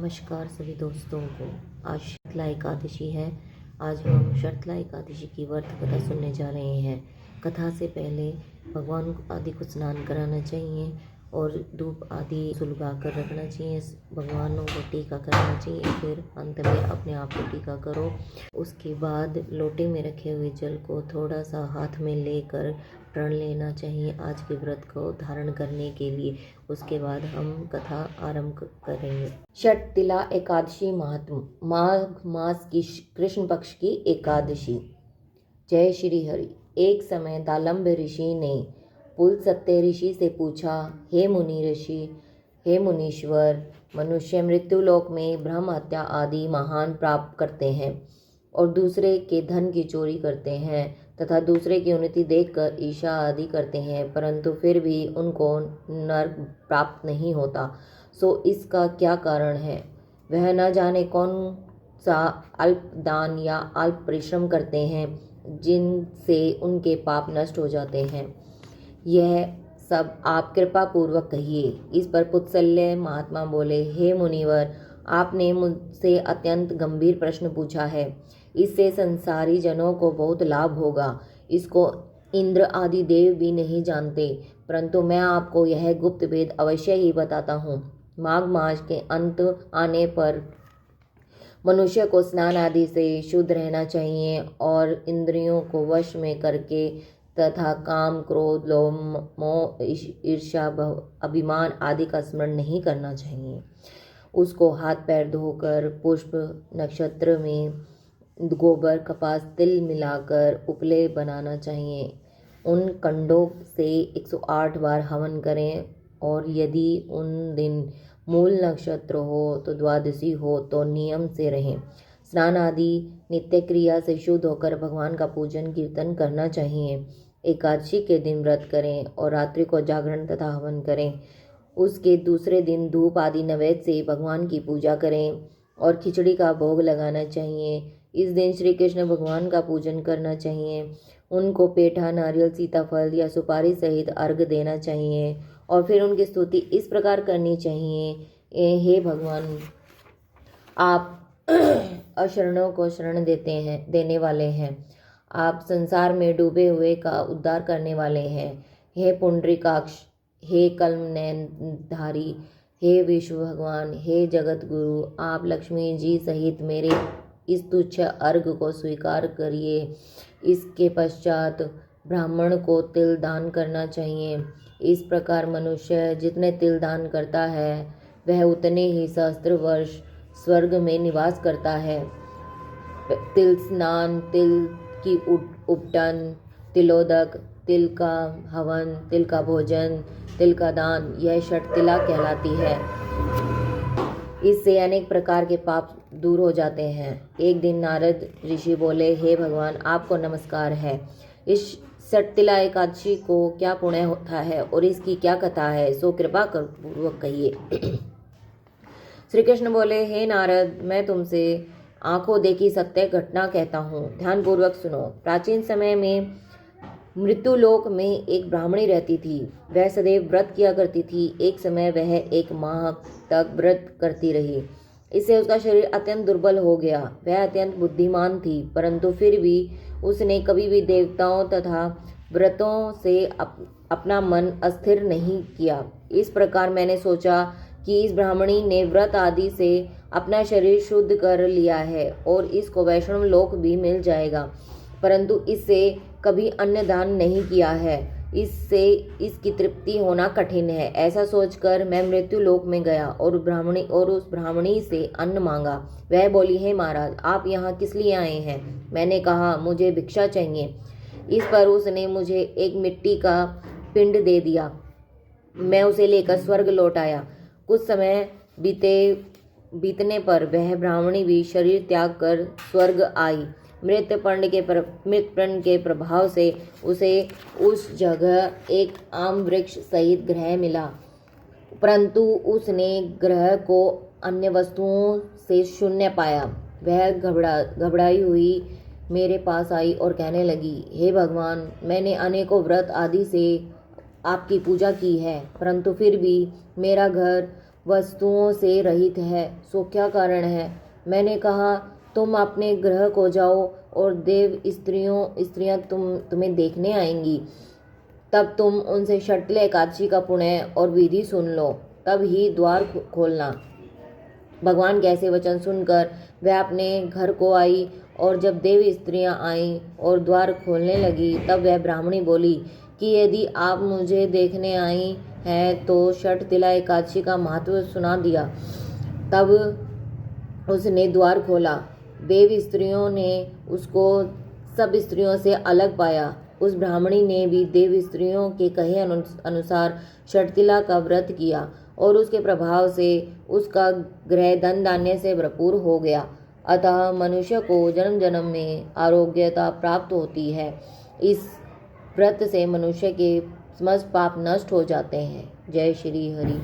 नमस्कार सभी दोस्तों को। आज शर्तला एकादशी है। आज हम शर्तला एकादशी की व्रत कथा सुनने जा रहे हैं। कथा से पहले भगवान आदि को स्नान कराना चाहिए और धूप आदि सुलगा कर रखना चाहिए। भगवानों को टीका करना चाहिए। फिर अंत में अपने आप को टीका करो। उसके बाद लोटे में रखे हुए जल को थोड़ा सा हाथ में लेकर प्रण लेना चाहिए आज के व्रत को धारण करने के लिए। उसके बाद हम कथा आरंभ करेंगे। शर्तला एकादशी महात्म। माघ मास की कृष्ण पक्ष की एकादशी। जय श्री हरि। एक समय दालम्ब ऋषि ने पुलत्स्य ऋषि से पूछा, हे मुनि ऋषि, हे मुनीश्वर, मनुष्य मृत्युलोक में ब्रह्म हत्या आदि महान प्राप्त करते हैं और दूसरे के धन की चोरी करते हैं तथा दूसरे की उन्नति देखकर ईर्ष्या आदि करते हैं, परंतु फिर भी उनको नरक प्राप्त नहीं होता। सो इसका क्या कारण है? वह न जाने कौन सा अल्प दान या अल्प परिश्रम करते हैं जिनसे उनके पाप नष्ट हो जाते हैं। यह सब आप कृपा पूर्वक कहिए। इस पर पुलत्स्य महात्मा बोले, हे मुनिवर, आपने मुझसे अत्यंत गंभीर प्रश्न पूछा है। इससे संसारी जनों को बहुत लाभ होगा। इसको इंद्र आदि देव भी नहीं जानते, परंतु मैं आपको यह गुप्त भेद अवश्य ही बताता हूँ। माघ मास के अंत आने पर मनुष्य को स्नान आदि से शुद्ध रहना चाहिए और इंद्रियों को वश में करके तथा काम, क्रोध, लोभ, मोह, ईर्ष्या, अभिमान आदि का स्मरण नहीं करना चाहिए। उसको हाथ पैर धोकर पुष्प नक्षत्र में गोबर, कपास, तिल मिलाकर उपले बनाना चाहिए। उन कंडों से 108 बार हवन करें और यदि उन दिन मूल नक्षत्र हो तो द्वादशी हो तो नियम से रहें। स्नान आदि नित्य क्रिया से शुद्ध होकर भगवान का पूजन कीर्तन करना चाहिए। एकादशी के दिन व्रत करें और रात्रि को जागरण तथा हवन करें। उसके दूसरे दिन धूप आदि नैवेद्य से भगवान की पूजा करें और खिचड़ी का भोग लगाना चाहिए। इस दिन श्री कृष्ण भगवान का पूजन करना चाहिए। उनको पेठा, नारियल, सीताफल या सुपारी सहित अर्घ देना चाहिए और फिर उनकी स्तुति इस प्रकार करनी चाहिए, हे भगवान, आप अशरणों को शरण देने वाले हैं। आप संसार में डूबे हुए का उद्धार करने वाले हैं। हे पुंडरीकाक्ष, हे कल्मनयनधारी, हे विष्णु भगवान, हे जगत गुरु, आप लक्ष्मी जी सहित मेरे इस तुच्छ अर्घ को स्वीकार करिए। इसके पश्चात ब्राह्मण को तिल दान करना चाहिए। इस प्रकार मनुष्य जितने तिल दान करता है वह उतने ही सहस्त्र वर्ष स्वर्ग में निवास करता है। तिल स्नान, तिल की उपटन, तिलोदक, तिल का हवन, तिल का भोजन, तिल का दान, यह शर्तला कहलाती है। इससे अनेक प्रकार के पाप दूर हो जाते हैं। एक दिन नारद ऋषि बोले, हे भगवान, आपको नमस्कार है। इस शर्तला एकादशी को क्या पुण्य होता है और इसकी क्या कथा है, सो कृपा कर पूर्वक कहिए। श्री कृष्ण बोले, हे नारद, मैं तुमसे आंखों देखी सत्य घटना कहता हूँ, ध्यान पूर्वक सुनो। प्राचीन समय में मृत्युलोक में एक ब्राह्मणी रहती थी। वह सदैव व्रत किया करती थी। एक समय वह 1 माह तक व्रत करती रही। इससे उसका शरीर अत्यंत दुर्बल हो गया। वह अत्यंत बुद्धिमान थी, परंतु फिर भी उसने कभी भी देवताओं तथा व्रतों से अपना मन अस्थिर नहीं किया। इस प्रकार मैंने सोचा कि इस ब्राह्मणी ने व्रत आदि से अपना शरीर शुद्ध कर लिया है और इसको वैष्णव लोक भी मिल जाएगा, परंतु इससे कभी अन्न दान नहीं किया है। इससे इसकी तृप्ति होना कठिन है। ऐसा सोचकर मैं मृत्यु लोक में गया और उस ब्राह्मणी से अन्न मांगा। वह बोली, हे महाराज, आप यहाँ किस लिए आए हैं? मैंने कहा, मुझे भिक्षा चाहिए। इस पर उसने मुझे एक मिट्टी का पिंड दे दिया। मैं उसे लेकर स्वर्ग लौट आया। कुछ समय बीतने पर वह ब्राह्मणी भी शरीर त्याग कर स्वर्ग आई। मृतपिंड के प्रभाव से उसे उस जगह एक आम वृक्ष सहित ग्रह मिला, परंतु उसने ग्रह को अन्य वस्तुओं से शून्य पाया। वह घबराई हुई मेरे पास आई और कहने लगी, हे भगवान, मैंने अनेकों व्रत आदि से आपकी पूजा की है, परंतु फिर भी मेरा घर वस्तुओं से रहित है, सो क्या कारण है? मैंने कहा, तुम अपने गृह को जाओ और देव स्त्रियां तुम्हें देखने आएंगी। तब तुम उनसे शर्तले एकादशी का पुण्य और विधि सुन लो, तब ही द्वार खोलना। भगवान के ऐसे वचन सुनकर वह अपने घर को आई, और जब देव स्त्रियां आईं और द्वार खोलने लगी, तब वह ब्राह्मणी बोली कि यदि आप मुझे देखने आई हैं तो शर्तला एकादशी का महत्व सुना दिया। तब उसने द्वार खोला। देव स्त्रियों ने उसको सब स्त्रियों से अलग पाया। उस ब्राह्मणी ने भी देव स्त्रियों के कहे अनुसार शर्तिला का व्रत किया, और उसके प्रभाव से उसका गृह धन धान्य से भरपूर हो गया। अतः मनुष्य को जन्म जन्म में आरोग्यता प्राप्त होती है। इस व्रत से मनुष्य के समस्त पाप नष्ट हो जाते हैं। जय श्री हरि।